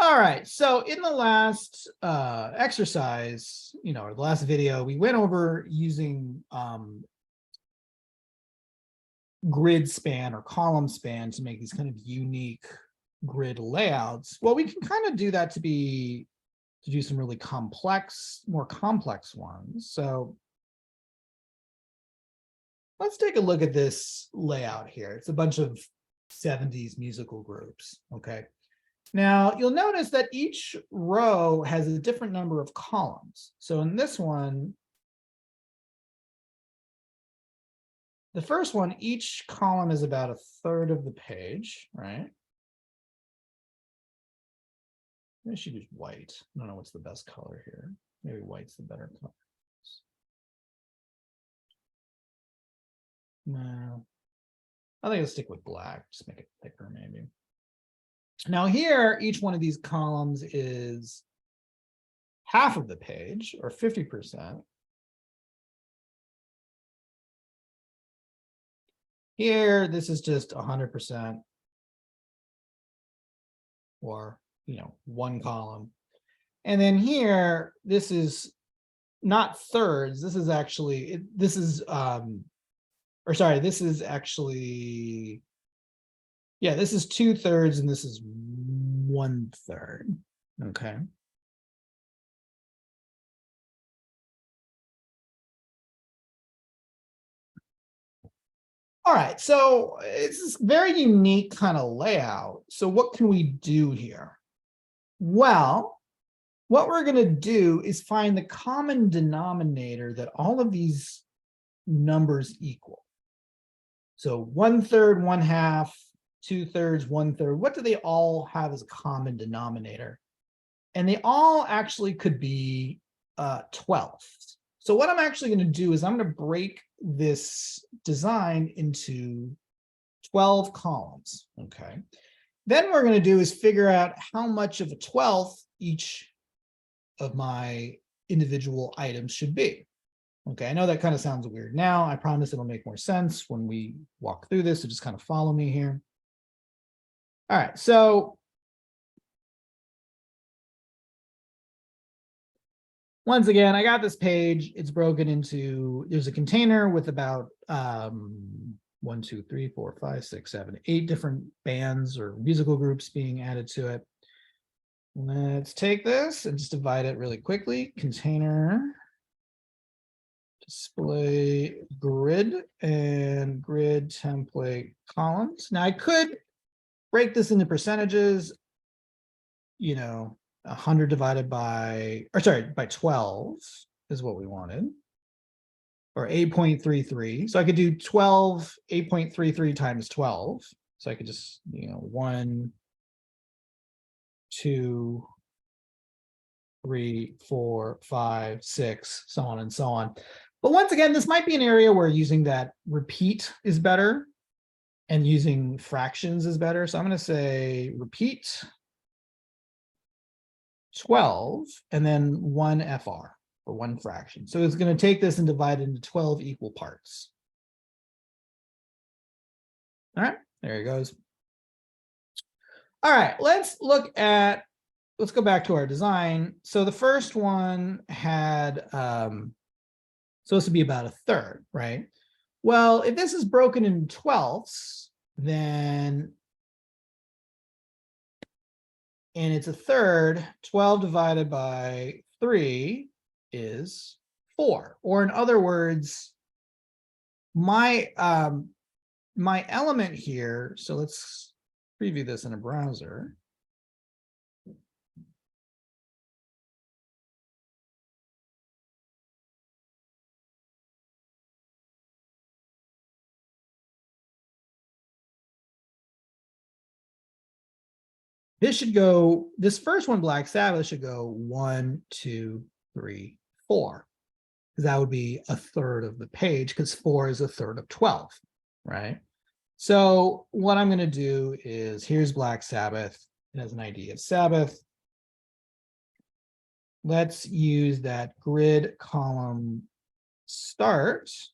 All right, so in the last exercise, or the last video, we went over using grid span or column span to make these kind of unique grid layouts. Well, we can kind of do that to do some really more complex ones. So let's take a look at this layout here. It's a bunch of 70s musical groups, okay? Now, you'll notice that each row has a different number of columns. So in this one, the first one, each column is about a third of the page, right? Maybe I should use white. I don't know what's the best color here. Maybe white's the better color. No, I think I'll stick with black. Just make it thicker, maybe. Now here, each one of these columns is half of the page, or 50%. Here, this is just 100%, or one column. And then here, this is not thirds. This is actually this is actually, yeah, this is 2/3 and this is 1/3. Okay. All right, so it's this very unique kind of layout. So what can we do here? Well, what we're going to do is find the common denominator that all of these numbers equal. So 1/3, 1/2, 2/3, 1/3. What do they all have as a common denominator? And they all actually could be 12ths. So what I'm actually going to do is I'm going to break this design into 12 columns. Okay. Then we're going to do is figure out how much of a 12th each of my individual items should be. Okay, I know that kind of sounds weird now. I promise it'll make more sense when we walk through this, so just kind of follow me here. All right, so once again, I got this page. It's broken into, there's a container with about 1, 2, 3, 4, 5, 6, 7, 8 different bands or musical groups being added to it. Let's take this and just divide it really quickly. Container, display grid, and grid template columns. Now I could break this into percentages, 100 divided by 12 is what we wanted, or 8.33. So I could do 8.33 times 12. So I could just, 1, 2, 3, 4, 5, 6, so on and so on. But once again, this might be an area where using that repeat is better and using fractions is better. So I'm going to say repeat 12 and then 1 FR, or 1 fraction. So it's going to take this and divide it into 12 equal parts. All right, there it goes. All right, let's go back to our design. So the first one had supposed to be about a third, right? Well, if this is broken into 12ths, then, and it's a third, 12 divided by 3 is 4. Or in other words, my element here, so let's preview this in a browser. This first one, Black Sabbath, should go 1, 2, 3, 4. Because that would be a third of the page, because 4 is a third of 12, right? So what I'm going to do is, here's Black Sabbath. It has an ID of Sabbath. Let's use that grid column starts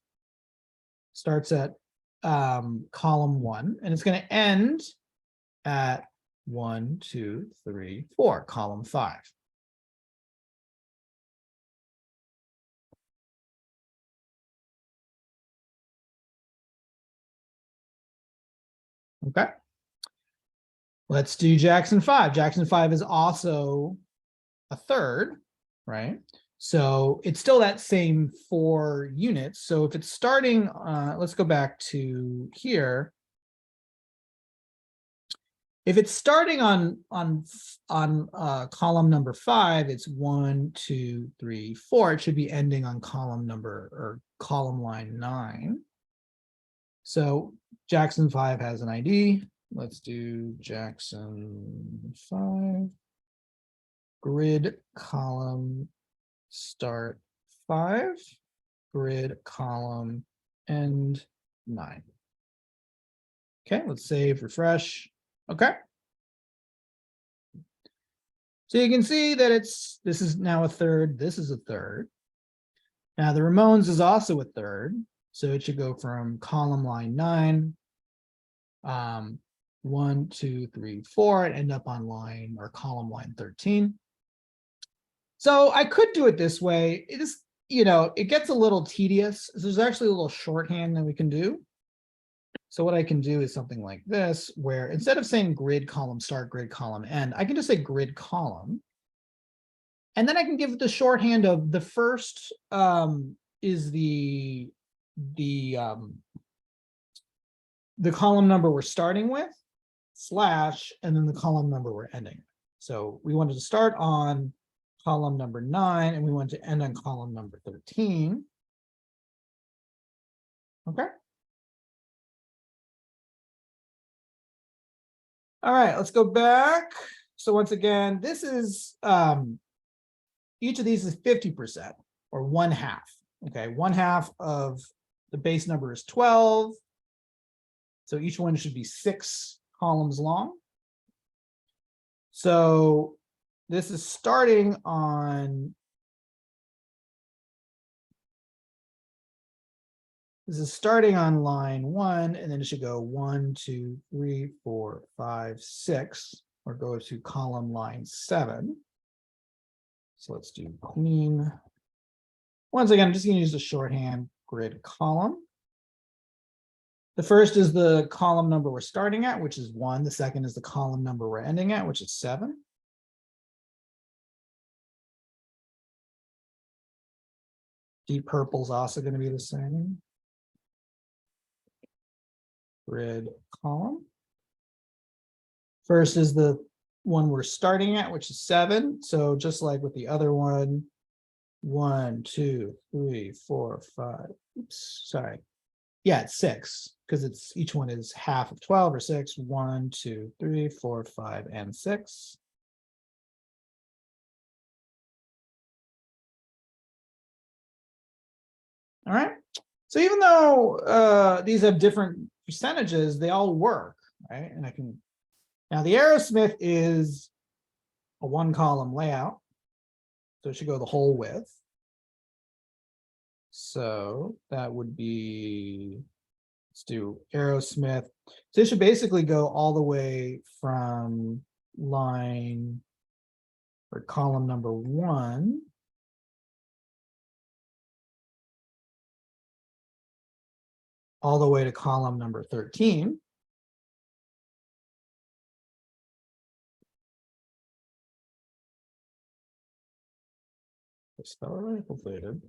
at column 1, and it's going to end at 1, 2, 3, 4, column 5. Okay. Let's do Jackson 5. Jackson 5 is also a third, right? So it's still that same 4 units. So if it's starting, let's go back to here. If it's starting on column number 5, it's 1, 2, 3, 4. It should be ending on column number or column line 9. So Jackson 5 has an ID. Let's do Jackson 5 grid column start 5 grid column end 9. Okay, let's save, refresh. Okay. So you can see that this is now a third, this is a third. Now the Ramones is also a third, so it should go from column line 9, 1, 2, 3, 4, and end up on line or column line 13. So I could do it this way. It is, it gets a little tedious. There's actually a little shorthand that we can do. So what I can do is something like this, where instead of saying grid column start, grid column end, I can just say grid column. And then I can give it the shorthand of the first is the column number we're starting with, slash, and then the column number we're ending. So we wanted to start on column number 9, and we want to end on column number 13. Okay. All right, let's go back. So once again, this is, each of these is 50% or 1/2. Okay, 1/2 of the base number is 12. So each one should be 6 columns long. So this is starting on, line 1, and then it should go 1, 2, 3, 4, 5, 6, or go to column line 7. So let's do clean. Once again, I'm just going to use the shorthand grid column. The first is the column number we're starting at, which is 1. The second is the column number we're ending at, which is 7. Deep purple is also going to be the same. Grid column. First is the one we're starting at, which is 7. So just like with the other one, 1, 2, 3, 4, 5. Oops, sorry. Yeah, it's 6 because it's each one is half of 12 or 6. 1, 2, 3, 4, 5, and 6. All right. So even though these have different percentages, they all work, right? And I can, now the Aerosmith is a 1-column layout. So it should go the whole width. So that would be, let's do Aerosmith. So it should basically go all the way from line or column number 1 all the way to column number 13. Spell it right, hopefully I did.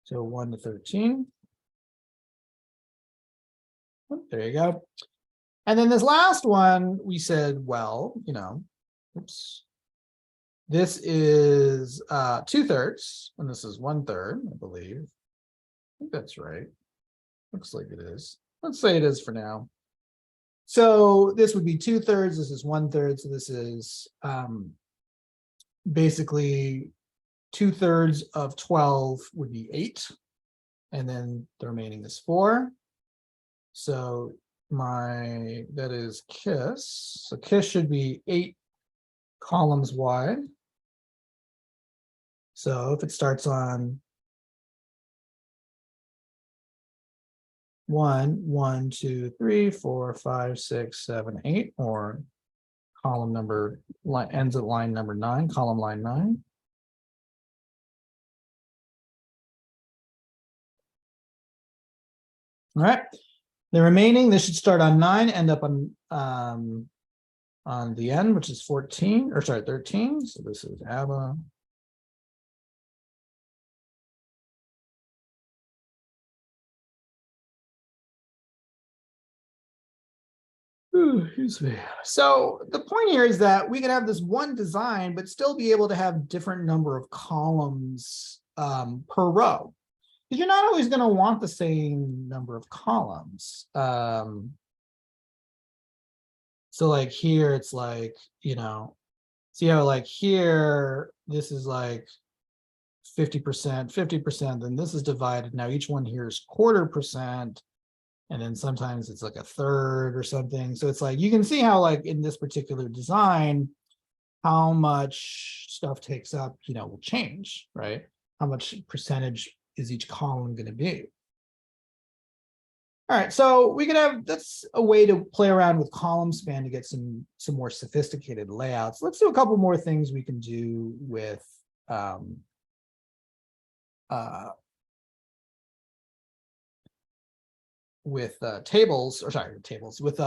So 1 to 13. Oh, there you go. And then this last one, we said, well, oops. This is 2/3, and this is 1/3, I believe. I think that's right. Looks like it is. Let's say it is for now. So this would be 2/3, this is 1/3, so this is basically 2/3 of 12 would be 8, and then the remaining is 4. So that is KISS. So KISS should be 8 columns wide. So if it starts on 1, 2, 3, 4, 5, 6, 7, 8, or column number ends at line number 9, column line 9. All right. The remaining, this should start on 9, end up on the end, which is 14, or sorry, 13. So this is ABBA. Ooh, excuse me. So the point here is that we can have this one design, but still be able to have different number of columns per row. Because you're not always going to want the same number of columns. So like here, it's like, see how like here, this is like 50%, 50%, then this is divided. Now each one here is 1/4%. And then sometimes it's like 1/3 or something. So it's like, you can see how like in this particular design, how much stuff takes up, will change, right? How much percentage is each column going to be? All right, so we can have, that's a way to play around with column span to get some more sophisticated layouts. Let's do a couple more things we can do with tables, or sorry, tables, with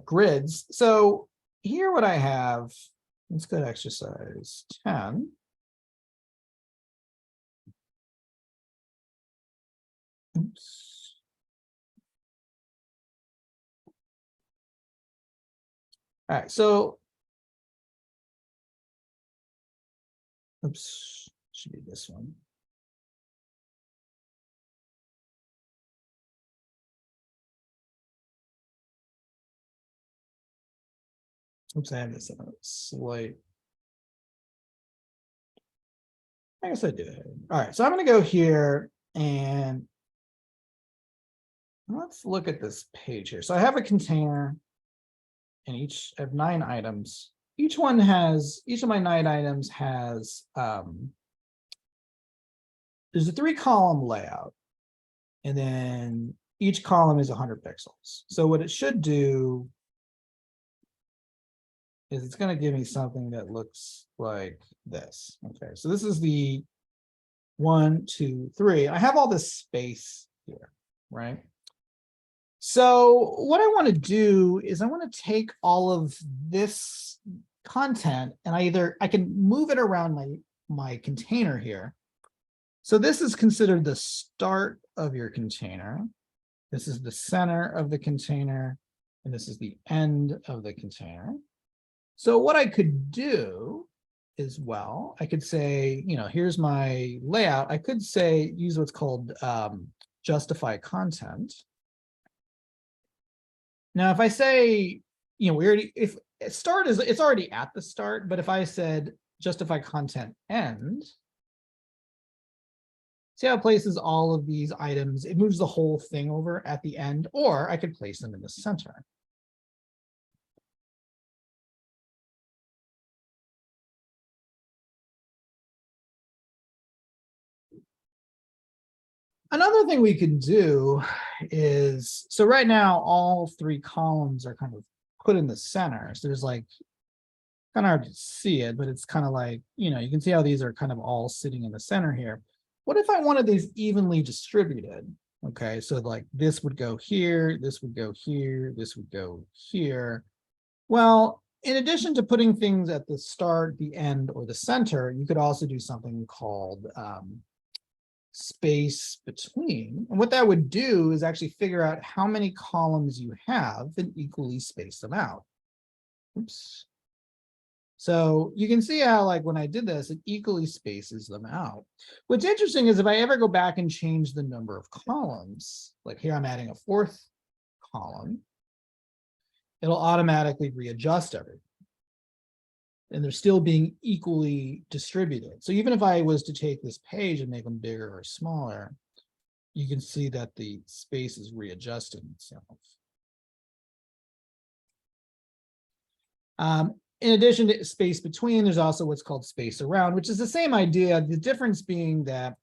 grids. So here what I have, let's go to exercise 10. Oops. All right, so oops, should be this one. Oops, I have this slight. I guess I do. All right, so I'm going to go here and let's look at this page here. So I have a container and I have 9 items. Each of my 9 items has, there's a 3-column layout. And then each column is 100 pixels. So what it should do is it's going to give me something that looks like this. Okay, so this is the 1, 2, 3. I have all this space here, right? So what I want to do is I want to take all of this content and I can move it around my container here. So this is considered the start of your container. This is the center of the container, and this is the end of the container. So what I could do is, well, I could say, here's my layout. I could say, use what's called justify content. Now, if I say, if start is, it's already at the start, but if I said justify content end, see how it places all of these items, it moves the whole thing over at the end, or I could place them in the center. Another thing we could do is, so right now, all 3 columns are kind of put in the center. So there's like, kind of hard to see it, but it's kind of like, you can see how these are kind of all sitting in the center here. What if I wanted these evenly distributed? Okay, so like this would go here, this would go here, this would go here. Well, in addition to putting things at the start, the end, or the center, you could also do something called space between. And what that would do is actually figure out how many columns you have and equally space them out. Oops. So you can see how, like, when I did this, it equally spaces them out. What's interesting is if I ever go back and change the number of columns, like here I'm adding a 4th column, it'll automatically readjust everything. And they're still being equally distributed. So even if I was to take this page and make them bigger or smaller, you can see that the space is readjusting itself. In addition to space between, there's also what's called space around, which is the same idea. The difference being that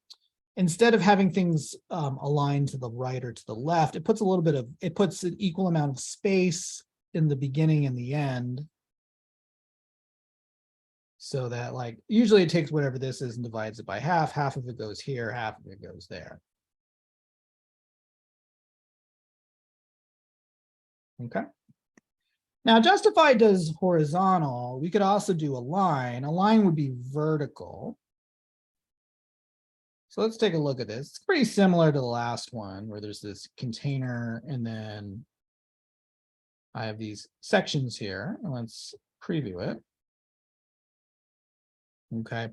instead of having things aligned to the right or to the left, it puts an equal amount of space in the beginning and the end. So that like, usually it takes whatever this is and divides it by half. Half of it goes here, half of it goes there. Okay. Now justify does horizontal. We could also do a line. A line would be vertical. So let's take a look at this. It's pretty similar to the last one where there's this container and then I have these sections here. And let's preview it. Okay.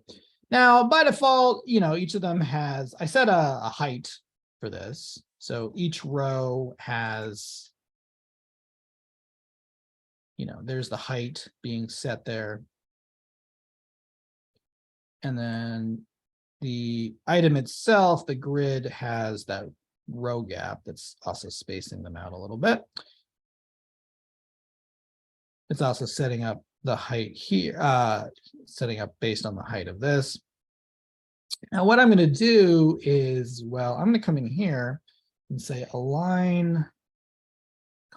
Now, by default, each of them has, I set a height for this. So each row has, there's the height being set there. And then the item itself, the grid, has that row gap that's also spacing them out a little bit. It's also setting up the height here, setting up based on the height of this. Now, what I'm going to do is, well, I'm going to come in here and say align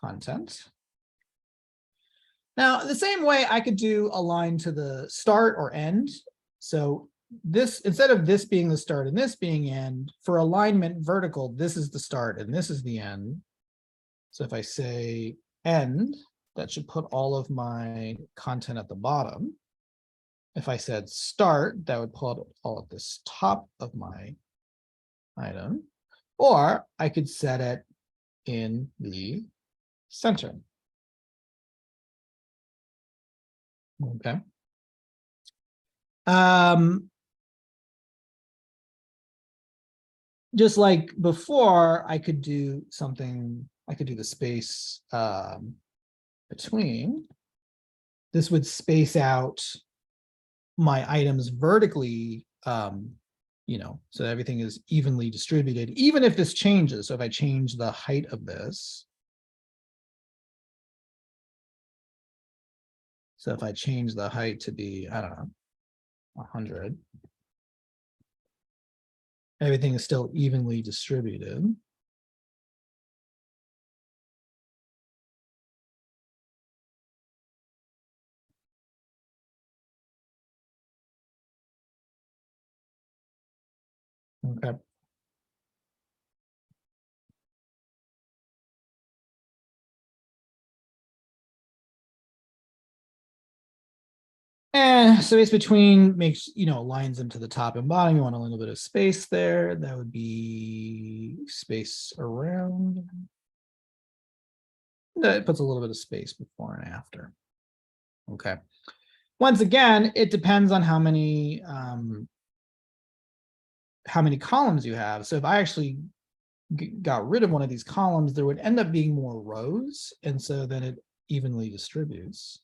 content. Now, the same way I could do align to the start or end. So this, instead of this being the start and this being end, for alignment vertical, this is the start and this is the end. So if I say end, that should put all of my content at the bottom. If I said start, that would put all at this top of my item. Or I could set it in the center. Okay. Just like before, I could do something, I could do the space between. This would space out my items vertically, so everything is evenly distributed, even if this changes. So if I change the height of this, so if I change the height to be, I don't know, 100, everything is still evenly distributed. Okay. And space between makes, lines them to the top and bottom. You want a little bit of space there. That would be space around. It puts a little bit of space before and after. Okay. Once again, it depends on how many columns you have. So if I actually got rid of one of these columns, there would end up being more rows. And so then it evenly distributes.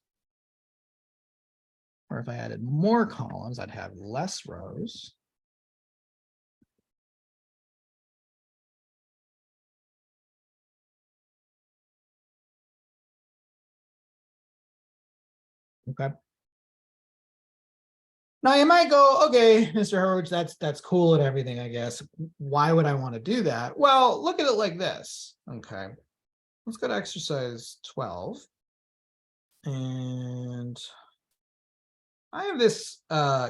Or if I added more columns, I'd have less rows. Okay. Now you might go, okay, Mr. Hurwitz, that's cool and everything, I guess. Why would I want to do that? Well, look at it like this. Okay. Let's go to exercise 12. And I have this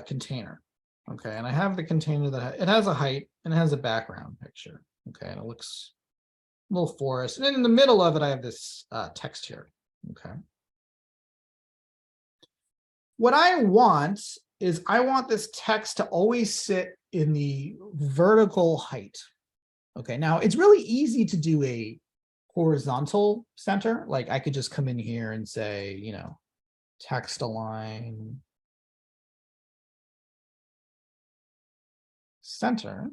container. Okay, and I have the container that it has a height and it has a background picture. Okay, and it looks a little forest. And then in the middle of it, I have this text here. Okay. What I want is I want this text to always sit in the vertical height. Okay, now it's really easy to do a horizontal center. Like I could just come in here and say, text align center.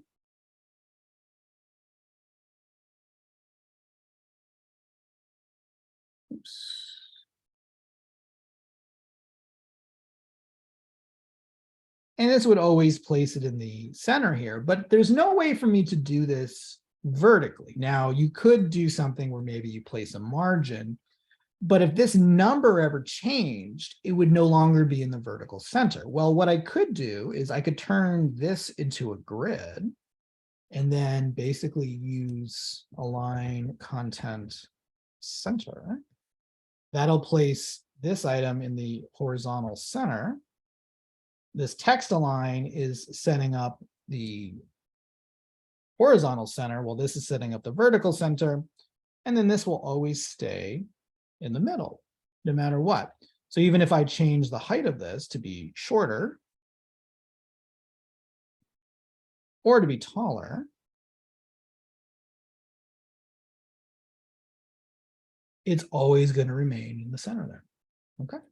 Oops. And this would always place it in the center here, but there's no way for me to do this vertically. Now you could do something where maybe you place a margin, but if this number ever changed, it would no longer be in the vertical center. Well, what I could do is I could turn this into a grid. and then basically use align content center. That'll place this item in the horizontal center. This text align is setting up the horizontal center, while this is setting up the vertical center. And then this will always stay in the middle, no matter what. So even if I change the height of this to be shorter or to be taller, it's always going to remain in the center there. Okay.